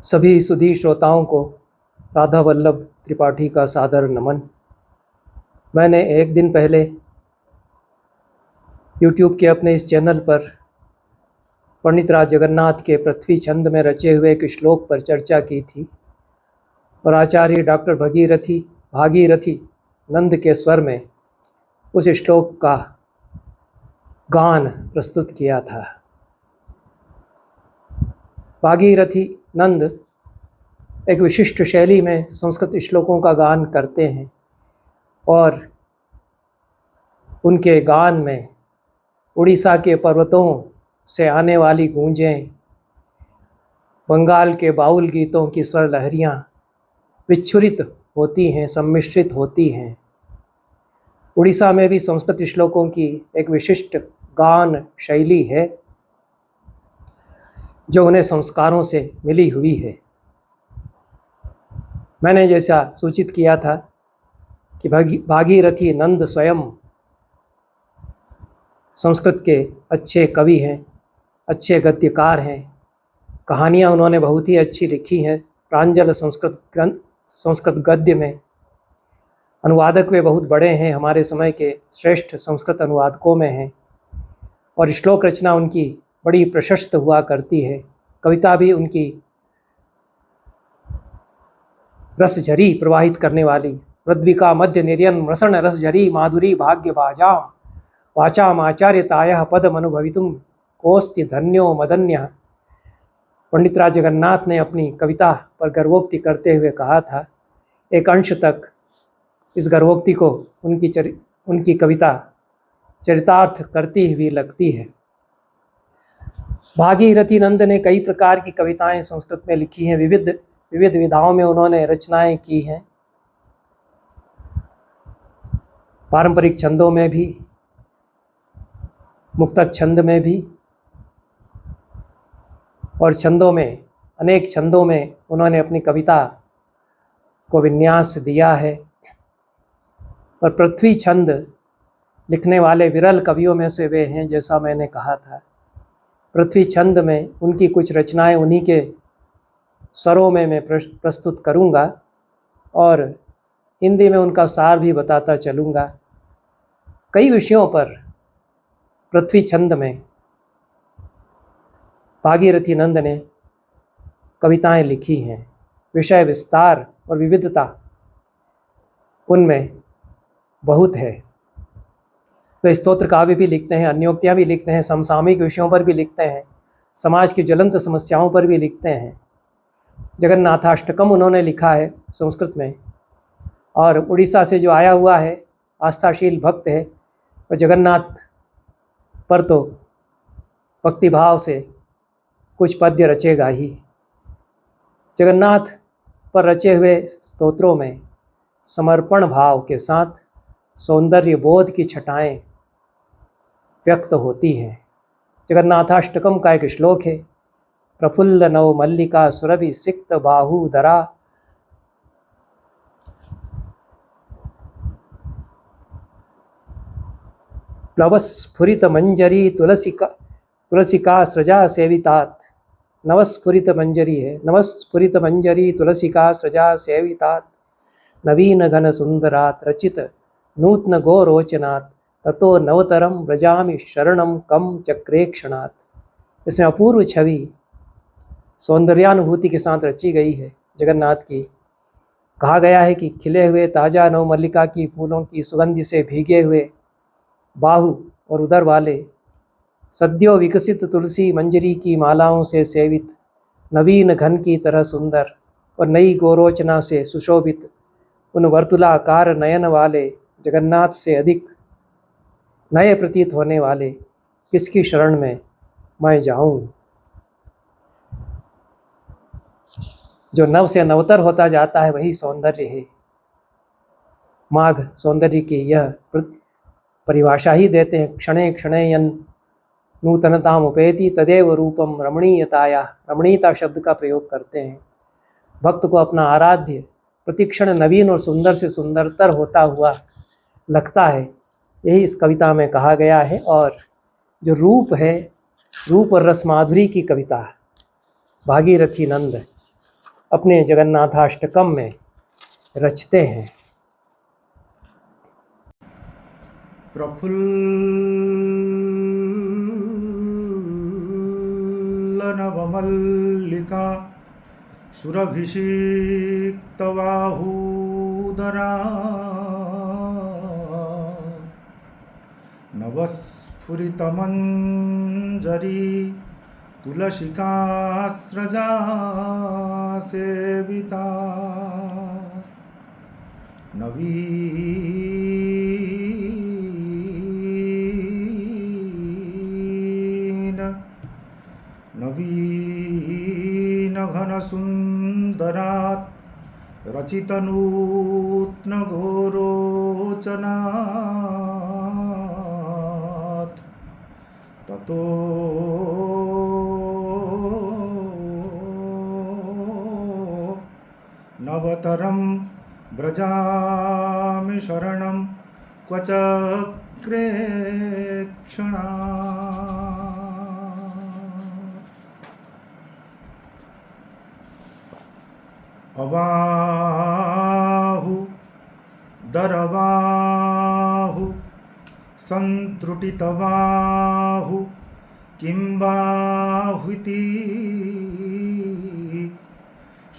सभी सुधी श्रोताओं को राधा वल्लभ त्रिपाठी का सादर नमन। मैंने एक दिन पहले YouTube के अपने इस चैनल पर पंडित राज जगन्नाथ के पृथ्वी छंद में रचे हुए एक श्लोक पर चर्चा की थी और आचार्य डॉक्टर भागीरथी नंद के स्वर में उस श्लोक का गान प्रस्तुत किया था। भागीरथी नंद एक विशिष्ट शैली में संस्कृत श्लोकों का गान करते हैं और उनके गान में उड़ीसा के पर्वतों से आने वाली गूंजें, बंगाल के बाउल गीतों की स्वर लहरियाँ विच्छुरित होती हैं, सम्मिश्रित होती हैं। उड़ीसा में भी संस्कृत श्लोकों की एक विशिष्ट गान शैली है जो उन्हें संस्कारों से मिली हुई है। मैंने जैसा सूचित किया था कि भागीरथी नंद स्वयं संस्कृत के अच्छे कवि हैं, अच्छे गद्यकार हैं। कहानियाँ उन्होंने बहुत ही अच्छी लिखी हैं। प्रांजल संस्कृत गद्य में अनुवादक वे बहुत बड़े हैं, हमारे समय के श्रेष्ठ संस्कृत अनुवादकों में हैं और श्लोक रचना उनकी बड़ी प्रशस्त हुआ करती है। कविता भी उनकी रसझरी प्रवाहित करने वाली, पृथ्विका मध्य निर्यन रसन रसझरी माधुरी भाग्य बाजाम वाचाम आचार्यतायः पदमनुभवितुम कोस्ति धन्यो मदन्यः। पंडित राज जगन्नाथ ने अपनी कविता पर गर्वोक्ति करते हुए कहा था। एक अंश तक इस गर्वोक्ति को उनकी कविता चरितार्थ करती हुई लगती है। भागीरथी नंद ने कई प्रकार की कविताएं संस्कृत में लिखी हैं। विविध विधाओं में उन्होंने रचनाएं की हैं। पारंपरिक छंदों में भी, मुक्तक छंद में भी और छंदों में, अनेक छंदों में उन्होंने अपनी कविता को विन्यास दिया है। पर पृथ्वी छंद लिखने वाले विरल कवियों में से वे हैं, जैसा मैंने कहा था। पृथ्वी छंद में उनकी कुछ रचनाएं उन्हीं के स्वरों में मैं प्रस्तुत करूंगा और हिंदी में उनका सार भी बताता चलूँगा। कई विषयों पर पृथ्वी छंद में भागीरथी नंद ने कविताएं लिखी हैं। विषय विस्तार और विविधता उनमें बहुत है। वे स्तोत्र काव्य भी लिखते हैं, अन्योक्तियाँ भी लिखते हैं, समसामयिक विषयों पर भी लिखते हैं, समाज की ज्वलंत समस्याओं पर भी लिखते हैं। जगन्नाथाष्टकम उन्होंने लिखा है संस्कृत में और उड़ीसा से जो आया हुआ है आस्थाशील भक्त है और जगन्नाथ पर तो भक्तिभाव से कुछ पद्य रचेगा ही। जगन्नाथ पर रचे हुए स्तोत्रों में समर्पण भाव के साथ सौंदर्य बोध की छटाएं व्यक्त होती हैं। जगन्नाथाष्टकम का एक श्लोक है, प्रफुल्ल नव मल्लिका सुरभि सिक्त बाहुधरा प्लवस्फुरित मंजरी तुलसिका सृजा सेवितात। नवस्फुरित मंजरी है, नवस्फुरित मंजरी तुलसिका सृजा सेवितात। नवीन घन सुंदरात रचित नूतन गोरोचनात्। ततो नवतरम व्रजामि शरणम कम चक्रेक्षणात्। इसमें अपूर्व छवि सौंदर्यानुभूति के साथ रची गई है जगन्नाथ की। कहा गया है कि खिले हुए ताज़ा नव मल्लिका की फूलों की सुगंधि से भीगे हुए बाहु और उदर वाले, सद्यो विकसित तुलसी मंजरी की मालाओं से सेवित, नवीन घन की तरह सुंदर और नई गोरोचना से सुशोभित उन वर्तुलाकार नयन वाले जगन्नाथ से अधिक नए प्रतीत होने वाले किसकी शरण में मैं जाऊं। जो नव से नवतर होता जाता है वही सौंदर्य है। माघ सौंदर्य की यह परिभाषा ही देते हैं। क्षणे क्षणे यन नूतनताम उपेति तदेव रूपम रमणीयताया। रमणीयता शब्द का प्रयोग करते हैं। भक्त को अपना आराध्य प्रतिक्षण नवीन और सुंदर से सुंदरतर होता हुआ लगता है, यही इस कविता में कहा गया है। और जो रूप है, रूप और रस माधुरी की कविता भागीरथी नंद अपने जगन्नाथाष्टकम में रचते हैं। प्रफुल्लनवमल्लिका सुरभिषिक्तबाहूदरा नवस्फुरितमञ्जरी तुलसिकास्रजा सेविता नवीन घनसुन्दरात् रचितनूत्नघोरोचनात् ततो नवतरं व्रजामि शरणं क्व चक्रे क्षणा। अबाहु दरबाहु सन्तृटितबाहु किं बाहुति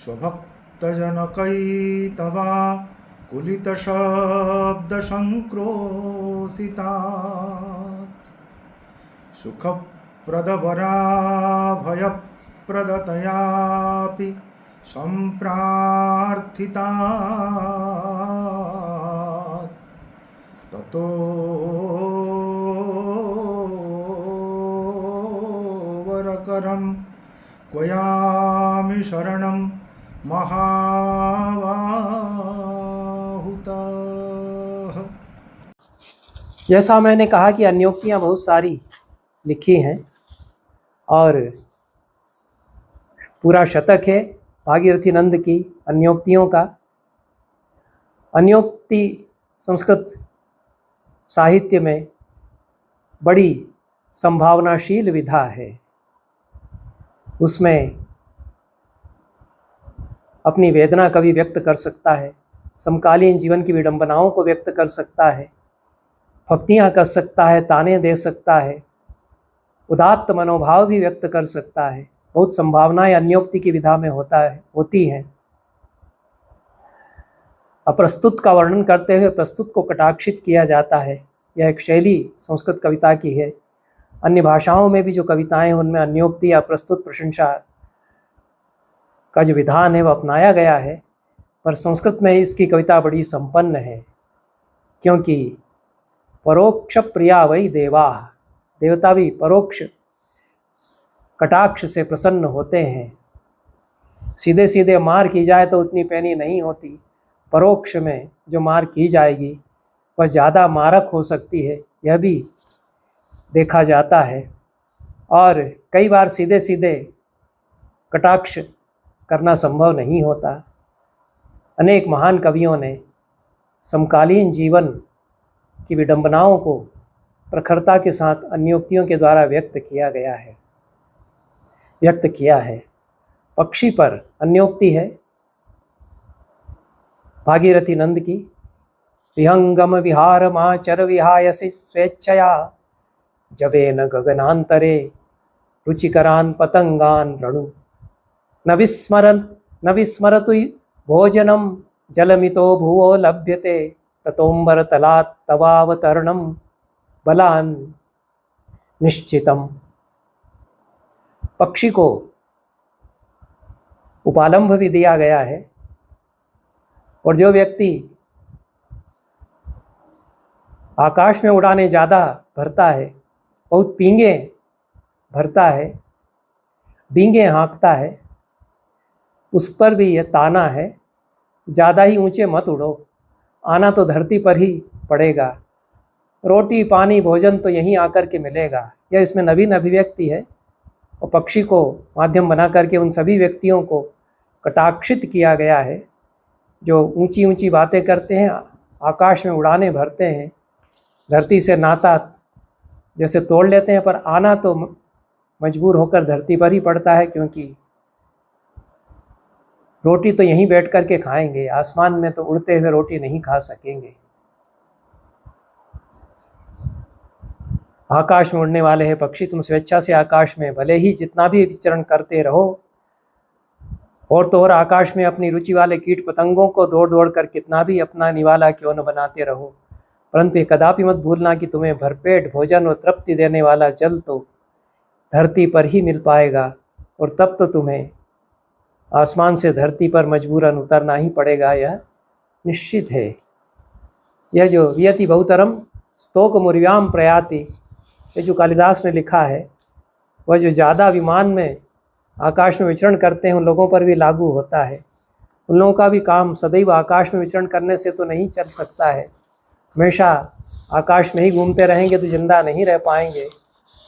स्वभक्तजनकैतवा कुलितशब्दसङ्क्रोशिता सुखप्रदवराभयप्रदतयापि सम्प्रार्थिता ततो वरकरं क्वयामि शरणं महाबाहुतः। जैसा मैंने कहा कि अन्योक्तियाँ बहुत सारी लिखी हैं और पूरा शतक है भागीरथी नंद की अन्योक्तियों का। अन्योक्ति संस्कृत साहित्य में बड़ी संभावनाशील विधा है। उसमें अपनी वेदना कवि व्यक्त कर सकता है, समकालीन जीवन की विडंबनाओं को व्यक्त कर सकता है, भक्तियाँ कर सकता है, ताने दे सकता है, उदात्त मनोभाव भी व्यक्त कर सकता है। बहुत संभावनाएं अन्योक्ति की विधा में होती हैं। अप्रस्तुत का वर्णन करते हुए प्रस्तुत को कटाक्षित किया जाता है। यह एक शैली संस्कृत कविता की है। अन्य भाषाओं में भी जो कविताएं हैं उनमें अन्योक्ति या प्रस्तुत प्रशंसा का जो विधान है वह अपनाया गया है, पर संस्कृत में इसकी कविता बड़ी संपन्न है, क्योंकि परोक्ष प्रिया वही देवा, देवता भी परोक्ष कटाक्ष से प्रसन्न होते हैं। सीधे सीधे मार की जाए तो उतनी पैनी नहीं होती, परोक्ष में जो मार की जाएगी वह ज़्यादा मारक हो सकती है, यह भी देखा जाता है। और कई बार सीधे सीधे कटाक्ष करना संभव नहीं होता। अनेक महान कवियों ने समकालीन जीवन की विडंबनाओं को प्रखरता के साथ अन्योक्तियों के द्वारा व्यक्त किया है। पक्षी पर अन्योक्ति है भागीरथी नंद की। विहंगम विहार माचर विहायसि स्वेच्छया जवेन गगनांतरे रुचिकरान पतंगान वृणु न विस्मरतु भोजनम जलमितो भुवो लभ्यते ततोंबर तलात् तवावतरणम बलान निश्चितम। पक्षी को उपालंभ भी दिया गया है, और जो व्यक्ति आकाश में उड़ाने ज़्यादा भरता है, बहुत पींगे भरता है, डींगे हाँकता है, उस पर भी यह ताना है, ज़्यादा ही ऊंचे मत उड़ो, आना तो धरती पर ही पड़ेगा, रोटी पानी भोजन तो यहीं आकर के मिलेगा। यह इसमें नवीन अभिव्यक्ति है, और पक्षी को माध्यम बना करके उन सभी व्यक्तियों को कटाक्षित किया गया है जो ऊंची ऊंची बातें करते हैं, आकाश में उड़ाने भरते हैं, धरती से नाता जैसे तोड़ लेते हैं, पर आना तो मजबूर होकर धरती पर ही पड़ता है, क्योंकि रोटी तो यहीं बैठ कर के खाएंगे, आसमान में तो उड़ते हुए रोटी नहीं खा सकेंगे। आकाश में उड़ने वाले हैं पक्षी, तुम स्वेच्छा से आकाश में भले ही जितना भी विचरण करते रहो, और तो और आकाश में अपनी रुचि वाले कीट पतंगों को दौड़ दौड़ कर कितना भी अपना निवाला क्यों न बनाते रहो, परंतु ये कदापि मत भूलना कि तुम्हें भरपेट भोजन और तृप्ति देने वाला जल तो धरती पर ही मिल पाएगा, और तब तो तुम्हें आसमान से धरती पर मजबूरन उतरना ही पड़ेगा, यह निश्चित है। यह जो वियति बहुतरम स्तोक मुर्व्याम प्रयाति, ये जो कालिदास ने लिखा है, वह जो ज़्यादा विमान में आकाश में विचरण करते हैं उन लोगों पर भी लागू होता है। उन लोगों का भी काम सदैव आकाश में विचरण करने से तो नहीं चल सकता है, हमेशा आकाश में ही घूमते रहेंगे तो जिंदा नहीं रह पाएंगे,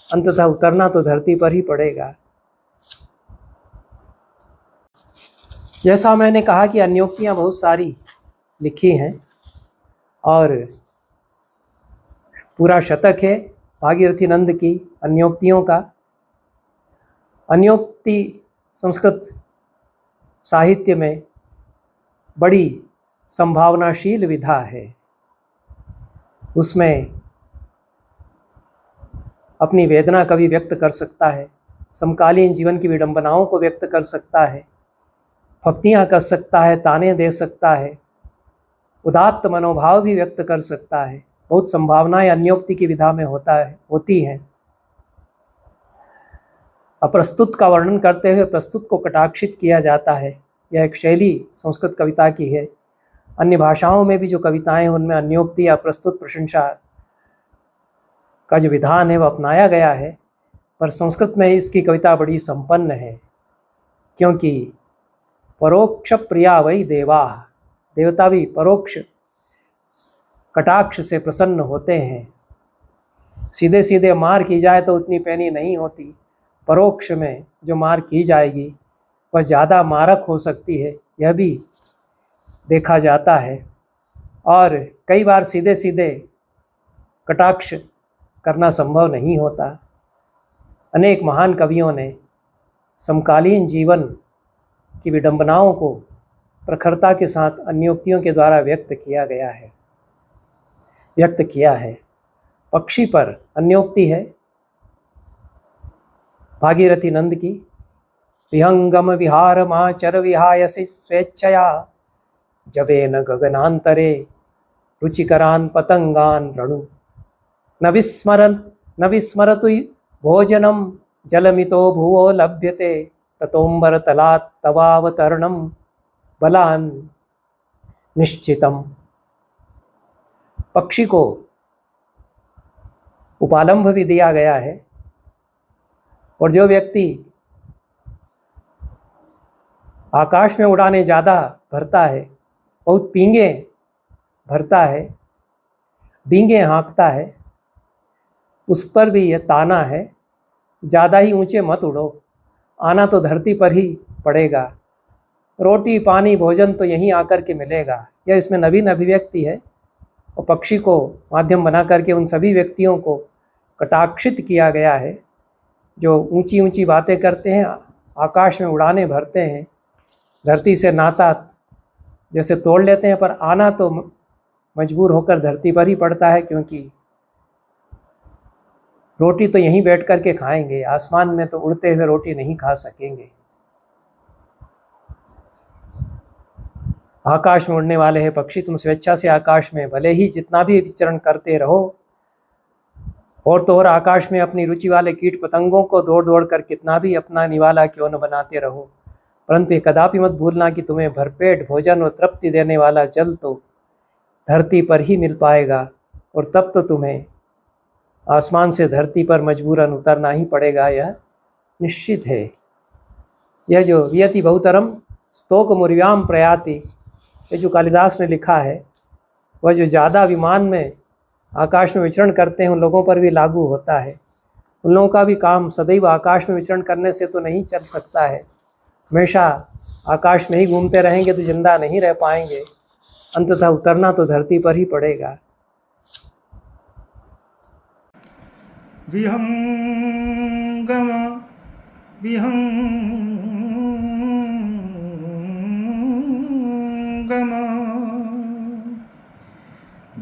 अंततः उतरना तो धरती पर ही पड़ेगा। जैसा मैंने कहा कि अन्योक्तियाँ बहुत सारी लिखी हैं और पूरा शतक है भागीरथी नंद की अन्योक्तियों का। अन्योक्ति संस्कृत साहित्य में बड़ी संभावनाशील विधा है। उसमें अपनी वेदना कवि व्यक्त कर सकता है, समकालीन जीवन की विडंबनाओं को व्यक्त कर सकता है, भक्तियाँ कर सकता है, ताने दे सकता है, उदात्त मनोभाव भी व्यक्त कर सकता है। बहुत संभावनाएं अन्योक्ति की विधा में होती हैं। अप्रस्तुत का वर्णन करते हुए प्रस्तुत को कटाक्षित किया जाता है, यह एक शैली संस्कृत कविता की है। अन्य भाषाओं में भी जो कविताएं हैं उनमें अन्योक्ति या प्रस्तुत प्रशंसा का जो विधान है वह अपनाया गया है, पर संस्कृत में इसकी कविता बड़ी संपन्न है, क्योंकि परोक्ष प्रिया वही देवा, देवता भी परोक्ष कटाक्ष से प्रसन्न होते हैं। सीधे सीधे मार की जाए तो उतनी पैनी नहीं होती, परोक्ष में जो मार की जाएगी वह ज़्यादा मारक हो सकती है, यह भी देखा जाता है। और कई बार सीधे सीधे कटाक्ष करना संभव नहीं होता। अनेक महान कवियों ने समकालीन जीवन की विडंबनाओं को प्रखरता के साथ अन्योक्तियों के द्वारा व्यक्त किया है। पक्षी पर अन्योक्ति है भागीरथी नंद की। विहंगम विहार माचर विहायसि स्वेच्छया, जवेन गगनांतरे रुचिकरान पतंगान रणु, न विस्मरतु भोजनम जलमितो भुवो लभ्यते, ततोंबर तलात् तवावतरणम बलान निश्चितम। पक्षी को उपालंभ भी दिया गया है, और जो व्यक्ति आकाश में उड़ाने ज़्यादा भरता है, बहुत पींगे भरता है, डींगे हाँकता है, उस पर भी यह ताना है, ज़्यादा ही ऊंचे मत उड़ो, आना तो धरती पर ही पड़ेगा, रोटी पानी भोजन तो यहीं आकर के मिलेगा। यह इसमें नवीन अभिव्यक्ति है, और पक्षी को माध्यम बना करके उन सभी व्यक्तियों को कटाक्षित किया गया है जो ऊंची ऊंची बातें करते हैं, आकाश में उड़ाने भरते हैं, धरती से नाता जैसे तोड़ लेते हैं, पर आना तो मजबूर होकर धरती पर ही पड़ता है, क्योंकि रोटी तो यहीं बैठ कर के खाएंगे, आसमान में तो उड़ते हुए रोटी नहीं खा सकेंगे। आकाश में उड़ने वाले हैं पक्षी, तुम स्वेच्छा से आकाश में भले ही जितना भी विचरण करते रहो, और तो और आकाश में अपनी रुचि वाले कीट पतंगों को दौड़ दौड़ कर कितना भी अपना निवाला क्यों न बनाते रहो, परंतु ये कदापि मत भूलना कि तुम्हें भरपेट भोजन और तृप्ति देने वाला जल तो धरती पर ही मिल पाएगा, और तब तो तुम्हें आसमान से धरती पर मजबूरन उतरना ही पड़ेगा, यह निश्चित है। यह जो वियति बहुतरम स्तोक मुर्व्याम प्रयाति, ये जो कालिदास ने लिखा है, वह जो ज़्यादा विमान में आकाश में विचरण करते हैं उन लोगों पर भी लागू होता है। उन लोगों का भी काम सदैव आकाश में विचरण करने से तो नहीं चल सकता है, हमेशा आकाश में ही घूमते रहेंगे तो जिंदा नहीं रह पाएंगे, अंततः उतरना तो धरती पर ही पड़ेगा। विहंगम विहंगम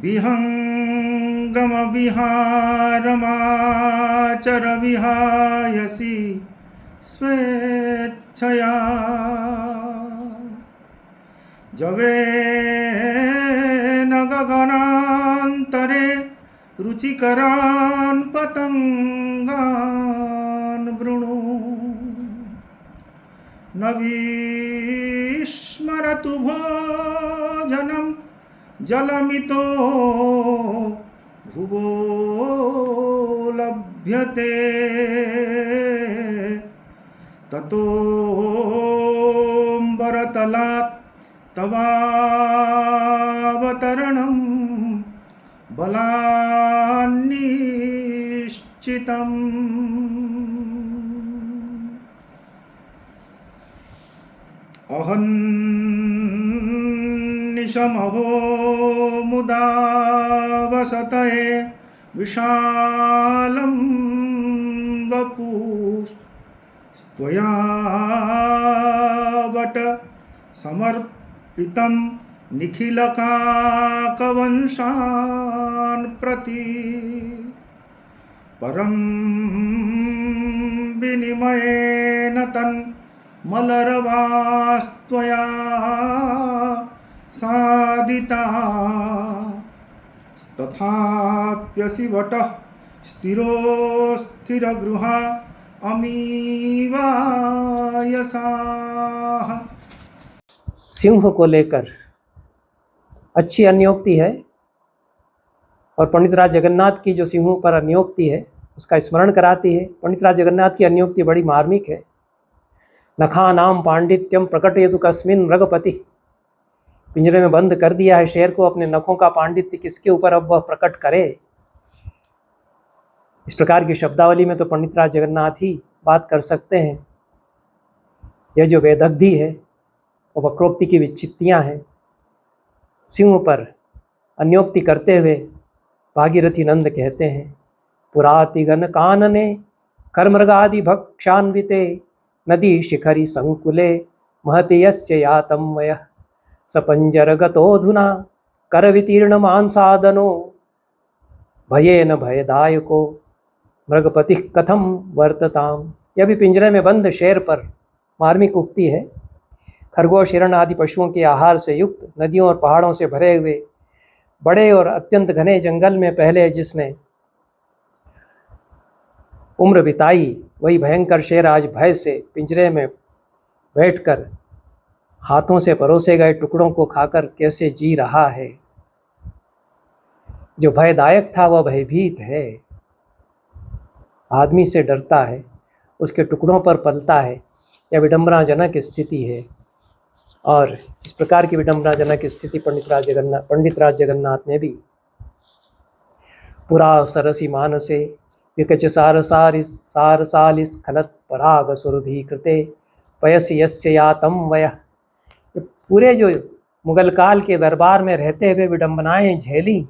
विहङ्गमविहारमाचर विहायसि स्वेच्छया जवेन गगनान्तरे रुचिकरान् पतङ्गान् वृणु न विस्मरतु भोजनं जलमितो भुवो लभ्यते ततोऽम्बरतलात् तवावतरणं बलान्निश्चितम् अहन्निशमहो मुदा वसतये विशालं वपुस्त्वया वट समर्पितं निखिलकाकवंशान् प्रति परं विनिमयेन तन्मलरवास्त्वया साधिता तथाप्यसि वटः स्थिरोस्थिरगृहा अमीवायसाः। सिंह को लेकर अच्छी अन्योक्ति है और पंडित राज जगन्नाथ की जो सिंहों पर अन्योक्ति है उसका स्मरण कराती है। पंडित राज जगन्नाथ की अन्योक्ति बड़ी मार्मिक है। नखा नाम पांडित्यम प्रकटयतु कस्मिन् मृगपति। पिंजरे में बंद कर दिया है शेर को, अपने नखों का पांडित्य किसके ऊपर अब वह प्रकट करे। इस प्रकार की शब्दावली में तो पंडित राज जगन्नाथ ही बात कर सकते हैं। यह जो वेदग्धि है वो वक्रोक्ति की विच्छित्तियाँ हैं। सिंह पर अन्योक्ति करते हुए भागीरथी नंद कहते हैं, पुरातिगन कानने कर्मृगादि भक्षान्विते नदी शिखरी संकुले महति यस्य यातं वयः सपंजरगतोऽधुना करवितीर्ण मांसादनो भयेन भयदायको मृगपतिः कथम वर्तताम। यह भी पिंजरे में बंद शेर पर मार्मिक उक्ति है। खरगोश हिरण आदि पशुओं के आहार से युक्त नदियों और पहाड़ों से भरे हुए बड़े और अत्यंत घने जंगल में पहले जिसने उम्र बिताई वही भयंकर शेर आज भय से पिंजरे में बैठकर हाथों से परोसे गए टुकड़ों को खाकर कैसे जी रहा है। जो भयदायक था वह भयभीत है, आदमी से डरता है, उसके टुकड़ों पर पलता है। यह विडंबनाजनक स्थिति है और इस प्रकार की विडंबनाजनक स्थिति पंडित राज जगन्नाथ ने भी पुरा सरसी मानसे विकच सारसालिस खलत पराग सुरभीकृते पयसि यस्य यातं वयः। पूरे जो मुगल काल के दरबार में रहते हुए विडंबनाएं झेली।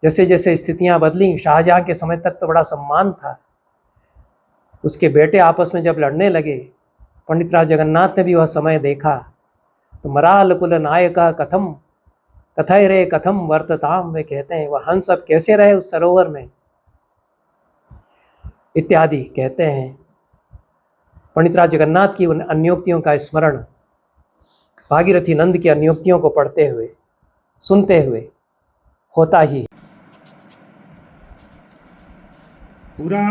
जैसे जैसे स्थितियां बदली, शाहजहां के समय तक तो बड़ा सम्मान था, उसके बेटे आपस में जब लड़ने लगे पंडित राज जगन्नाथ ने भी वह समय देखा। तो मराल कुल नायक कथम कथय रे कथम वर्तताम, वे कहते हैं वह हंस अब कैसे रहे उस सरोवर में इत्यादि कहते हैं। पंडित राज जगन्नाथ की उन अन्योक्तियों का स्मरण भागीरथी नंद की अन्योक्तियों को पढ़ते हुए सुनते हुए होता ही। पुरा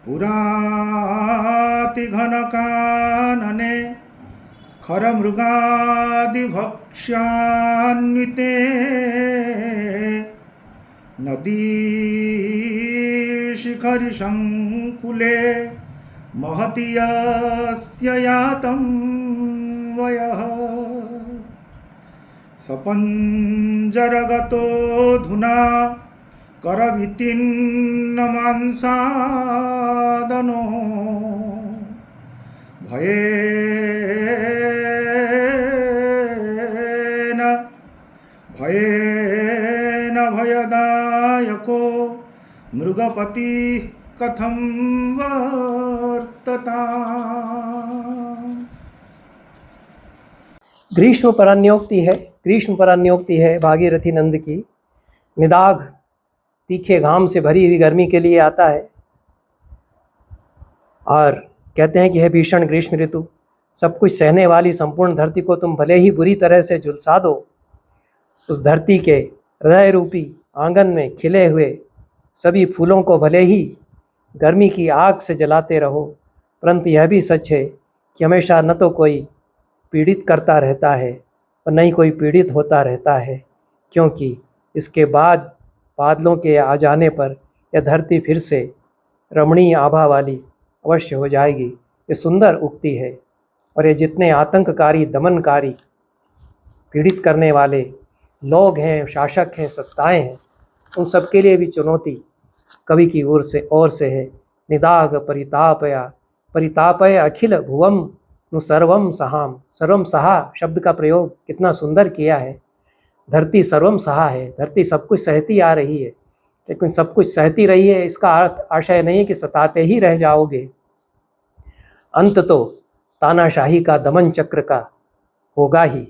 पुराति घनकानने खरमृगादिभक्ष्यान्विते नदी शिखरि संकुले महति यस्य यातं वयः सपञ्जरगतोऽधुना करवितीन्न मांसादनो भयेन भयदायको मृगपति कथं वर्तते। ग्रीष्म परान्योक्ति है, ग्रीष्म परान्योक्ति है भागीरथी नंद की। निदाघ तीखे घाम से भरी हुई गर्मी के लिए आता है और कहते हैं कि है भीषण ग्रीष्म ऋतु, सब कुछ सहने वाली संपूर्ण धरती को तुम भले ही बुरी तरह से झुलसा दो, उस धरती के हृदय रूपी आंगन में खिले हुए सभी फूलों को भले ही गर्मी की आग से जलाते रहो, परंतु यह भी सच है कि हमेशा न तो कोई पीड़ित करता रहता है और न ही कोई पीड़ित होता रहता है, क्योंकि इसके बाद बादलों के आ जाने पर यह धरती फिर से रमणीय आभा वाली अवश्य हो जाएगी। ये सुंदर उक्ति है और ये जितने आतंककारी, दमनकारी, पीड़ित करने वाले लोग हैं, शासक हैं, सत्ताएं हैं, उन सब के लिए भी चुनौती कवि की ओर से है। निदाघ परितापया परितापय अखिल भुवम नु सर्वम सहाम। सर्वम सहा शब्द का प्रयोग कितना सुंदर किया है। धरती सर्वम सहा है, धरती सब कुछ सहती आ रही है, लेकिन सब कुछ सहती रही है इसका अर्थ आशय नहीं कि सताते ही रह जाओगे। अंत तो तानाशाही का, दमन चक्र का होगा ही।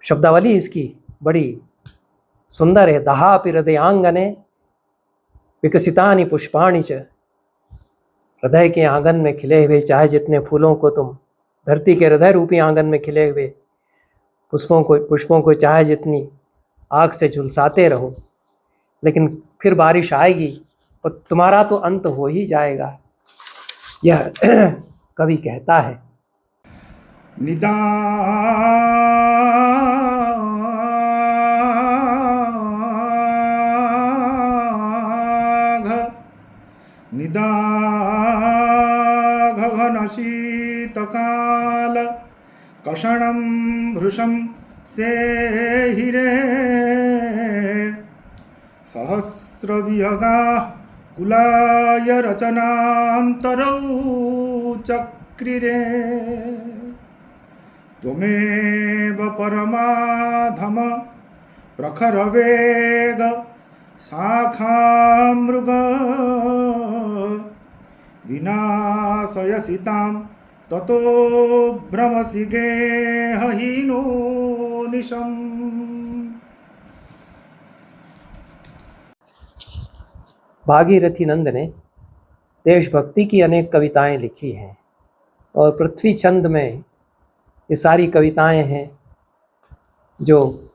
शब्दावली इसकी बड़ी सुंदर है। दहापि हृदयांगने विकसितानि पुष्पाणि च। हृदय के आंगन में खिले हुए चाहे जितने फूलों को तुम, धरती के हृदय रूपी आंगन में खिले हुए पुष्पों को चाहे जितनी आग से झुलसाते रहो, लेकिन फिर बारिश आएगी और तुम्हारा तो अंत हो ही जाएगा, यह कवि कहता है। निदाघ घनशीतकाल कषणं भृशं सेहिरे सहस्रविहगा कुलाय रचनान्तरौ चक्रिरे त्वमेव परमाधम प्रखरवेग शाखामृग विनाशयसि तां ततो भ्रमसि गेहहीनो निशम्। भागीरथी नंद ने देशभक्ति की अनेक कविताएं लिखी हैं और पृथ्वी छंद में ये सारी कविताएं हैं जो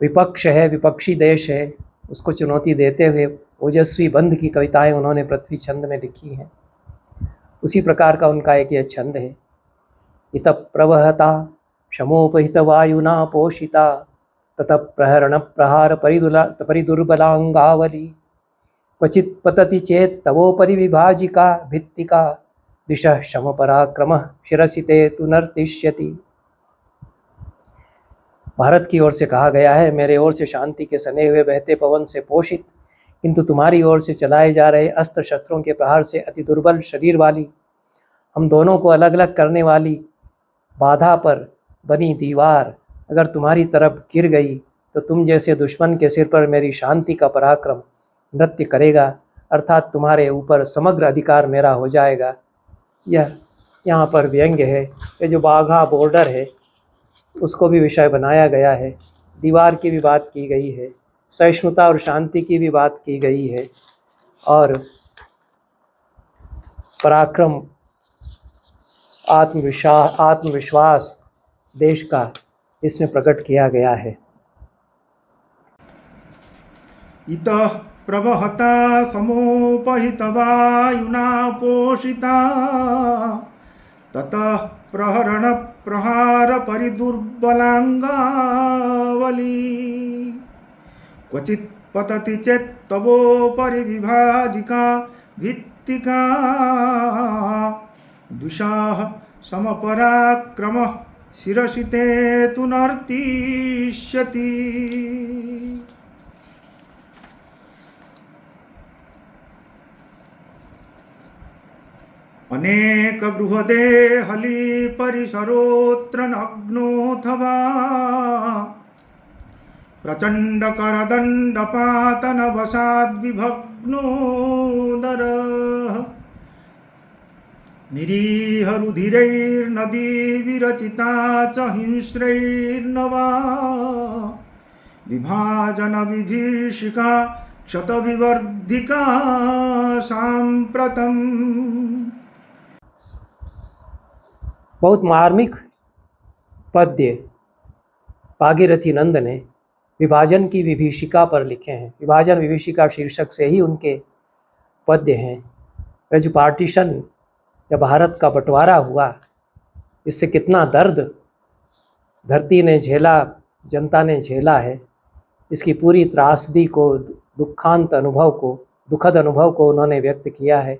विपक्ष है, विपक्षी देश है, उसको चुनौती देते हुए ओजस्वी बंध की कविताएं उन्होंने पृथ्वी छंद में लिखी हैं। उसी प्रकार का उनका एक यह छंद है। इत प्रवहता शमोपहित वायुना पोषिता तत प्रहरण प्रहार परिदुर्बलांगावली क्वचित् पतति चेत् तवोपरि विभाजिका भित्तिका दिशः शम पराक्रम शिरसि ते तु नर्तिष्यति। भारत की ओर से कहा गया है, मेरे ओर से शांति के सने हुए बहते पवन से पोषित, किंतु तुम्हारी ओर से चलाए जा रहे अस्त्र शस्त्रों के प्रहार से अति दुर्बल शरीर वाली, हम दोनों को अलग अलग करने वाली बाधा पर बनी दीवार अगर तुम्हारी तरफ गिर गई तो तुम जैसे दुश्मन के सिर पर मेरी शांति का पराक्रम नृत्य करेगा, अर्थात तुम्हारे ऊपर समग्र अधिकार मेरा हो जाएगा। यह यहाँ पर व्यंग्य है। ये जो बाघा बॉर्डर है उसको भी विषय बनाया गया है, दीवार की भी बात की गई है, सहिष्णुता और शांति की भी बात की गई है और पराक्रम, आत्मविश्वास देश का इसमें प्रकट किया गया है। इतः प्रवहता समोपहित वायुना पोषिता ततः प्रहरण प्रहार परिदुर्बलांगावली क्वचित् पतति चेत् तवोपरि विभाजिका भित्तिका दुषाः समपराक्रमः शिरसि ते तु नर्तिष्यति। अनेक गृहदेहली परिसरोत्र नग्नोऽथवा प्रचंड करदंड पातन वशाद् विभग्नोदरः निरीहरुधिरैर्नदी विरचिता च हिंस्रैर्नवा विभाजन विभीषिका क्षतविवर्धिका साम्प्रतम्। बहुत मार्मिक पद्य भागीरथी नंद ने विभाजन की विभीषिका पर लिखे हैं। विभाजन विभीषिका शीर्षक से ही उनके पद्य हैं। जो पार्टीशन या भारत का बंटवारा हुआ, इससे कितना दर्द धरती ने झेला, जनता ने झेला है, इसकी पूरी त्रासदी को, दुखद अनुभव को उन्होंने व्यक्त किया है।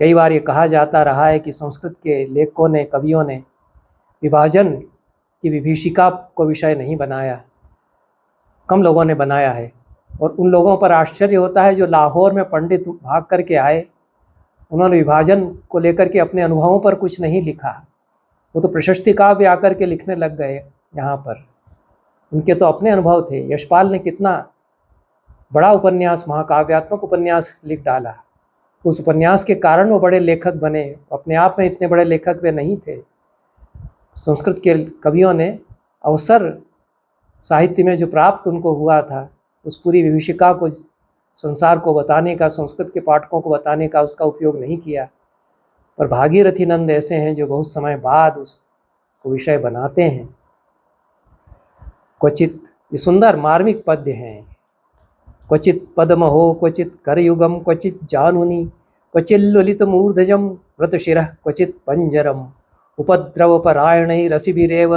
कई बार ये कहा जाता रहा है कि संस्कृत के लेखकों ने, कवियों ने विभाजन की विभीषिका को विषय नहीं बनाया, कम लोगों ने बनाया है। और उन लोगों पर आश्चर्य होता है जो लाहौर में पंडित भाग करके आए, उन्होंने विभाजन को लेकर के अपने अनुभवों पर कुछ नहीं लिखा। वो तो प्रशस्ति काव्य आकर के लिखने लग गए यहाँ पर। उनके तो अपने अनुभव थे। यशपाल ने कितना बड़ा उपन्यास, महाकाव्यात्मक उपन्यास लिख डाला। उस उपन्यास के कारण वो बड़े लेखक बने। अपने आप में इतने बड़े लेखक वे नहीं थे। संस्कृत के कवियों ने अवसर साहित्य में जो प्राप्त उनको हुआ था, उस पूरी विभीषिका को संसार को बताने का, संस्कृत के पाठकों को बताने का उसका उपयोग नहीं किया। पर भागीरथी नंद ऐसे हैं जो बहुत समय बाद उसको विषय बनाते हैं। क्वचित, ये सुंदर मार्मिक पद्य हैं। क्वचित पद्महो क्वचित करयुगम क्वचित जानुनी क्वचित ललित मूर्धजम व्रतशिरः क्वचित पंजरम उपद्रवपरायणैरसिभिरेव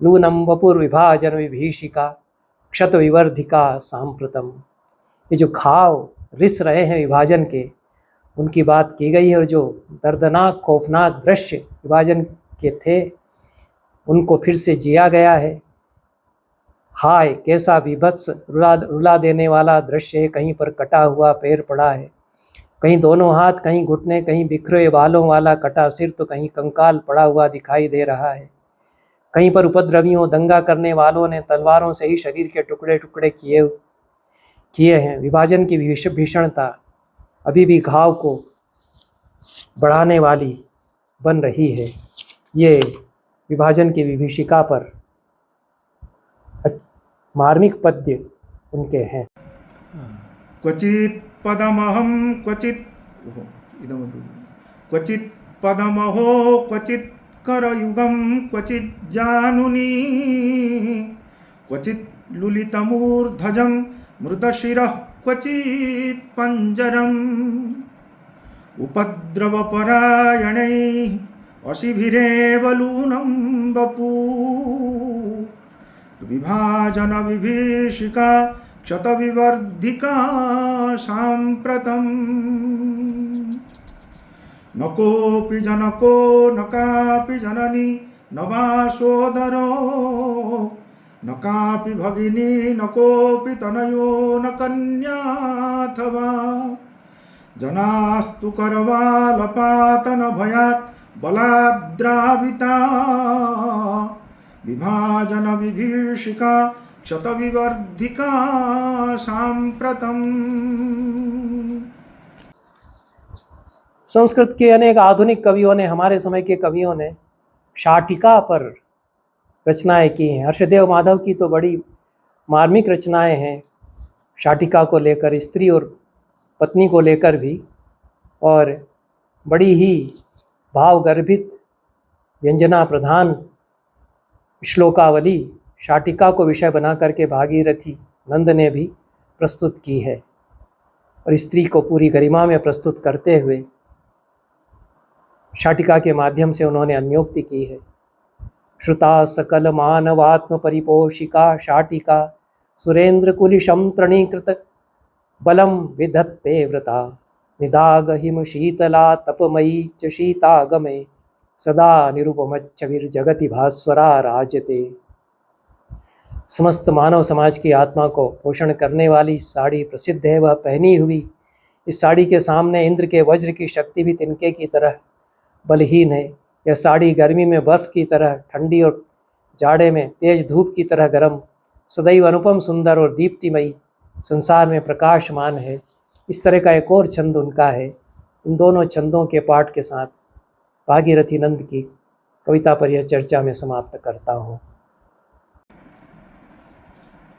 लूनम वपुर्विभाजन विभीषिका क्षत विवर्धिका सांप्रतम। ये जो घाव रिस रहे हैं विभाजन के, उनकी बात की गई है। और जो दर्दनाक खौफनाक दृश्य विभाजन के थे, उनको फिर से जिया गया है। हाय कैसा विभत्स रुला देने वाला दृश्य है। कहीं पर कटा हुआ पैर पड़ा है, कहीं दोनों हाथ, कहीं घुटने, कहीं बिखरे बालों वाला कटा सिर, तो कहीं कंकाल पड़ा हुआ दिखाई दे रहा है। कहीं पर उपद्रवियों, दंगा करने वालों ने तलवारों से ही शरीर के टुकड़े टुकड़े किए हैं। विभाजन की भीषणता अभी भी घाव को बढ़ाने वाली बन रही है। ये विभाजन की विभीषिका पर मार्मिक पद्य उनके हैं। क्वचित् पदमहं क्वचित् पदमहो क्वचित् करयुगं क्वचित् जानुनी क्वचित् लुलितमूर्धजं मृतशिरः क्वचित् पंजरम् उपद्रवपरायणैः अशिभिरेव लूनं वपु विभाजन विभीषिका क्षतविवर्धिका साम्प्रतम्। न कोऽपि जनको न कापि जननी न वा सोदरो न कापि भगिनी न कोऽपि तनयो न कन्याथवा जनास्तु करवालपातन भयात् बलाद्राविता विभाजन विभीषिका क्षतविवर्धिका साम्प्रतम्। संस्कृत के अनेक आधुनिक कवियों ने, हमारे समय के कवियों ने शाटिका पर रचनाएं की हैं। हर्षदेव माधव की तो बड़ी मार्मिक रचनाएं हैं शाटिका को लेकर, स्त्री और पत्नी को लेकर भी, और बड़ी ही भावगर्भित व्यंजना प्रधान श्लोकावली शाटिका को विषय बना करके भागीरथी नंद ने भी प्रस्तुत की है। और स्त्री को पूरी गरिमा में प्रस्तुत करते हुए शाटिका के माध्यम से उन्होंने अन्योक्ति की है। श्रुता सकल मानवात्म परिपोषिका शाटिका सुरेंद्र कुलिशम तृणीकृत बलम विधत्ते व्रता निदाग हिम शीतला तपमयी च शीतागमे सदा निरुपमच्छविर जगति भास्वरा राजते। समस्त मानव समाज की आत्मा को पोषण करने वाली साड़ी प्रसिद्ध है। वह पहनी हुई इस साड़ी के सामने इंद्र के वज्र की शक्ति भी तिनके की तरह बलहीन है। यह साड़ी गर्मी में बर्फ़ की तरह ठंडी और जाड़े में तेज धूप की तरह गर्म, सदैव अनुपम सुंदर और दीप्तिमयी, संसार में प्रकाशमान है। इस तरह का एक और छंद उनका है। इन दोनों छंदों के पाठ के साथ भागीरथी नंद की कविता पर यह चर्चा मैं समाप्त करता हूँ।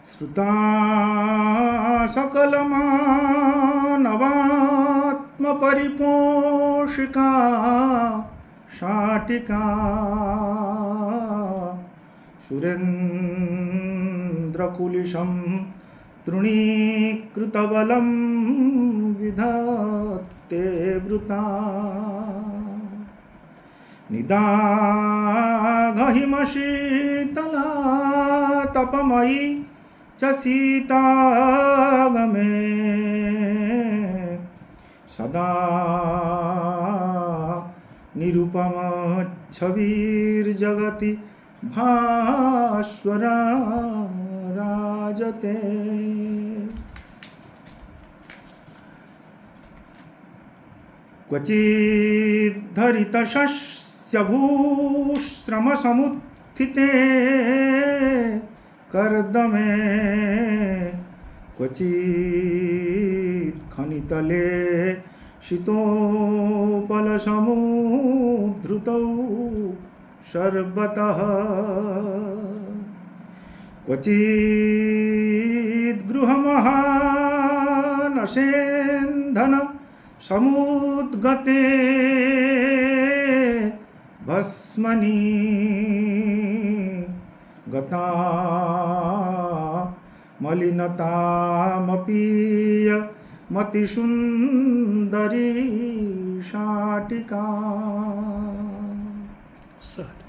श्रुता सकलमानवात्मपरिपोषिका शाटिका सुरेन्द्रकुलिशं तृणीकृतबलं विधत्ते वृता निदाघहिमशीतला तपमयी च सीतागमे सदा निरुपमच्छविर्जगति भास्वरा राजते। क्वचिद्धरितशस्यभूश्रमसमुत्थिते कर्दमे क्वचित् खनितले शीतोपलसमुद्धृतौ शर्बतः क्वचित् गृहमहानसेन्धन समुद्गते भस्मनि गता मलिनतामपीय मतिसुन्दरी शाटिका। सत्।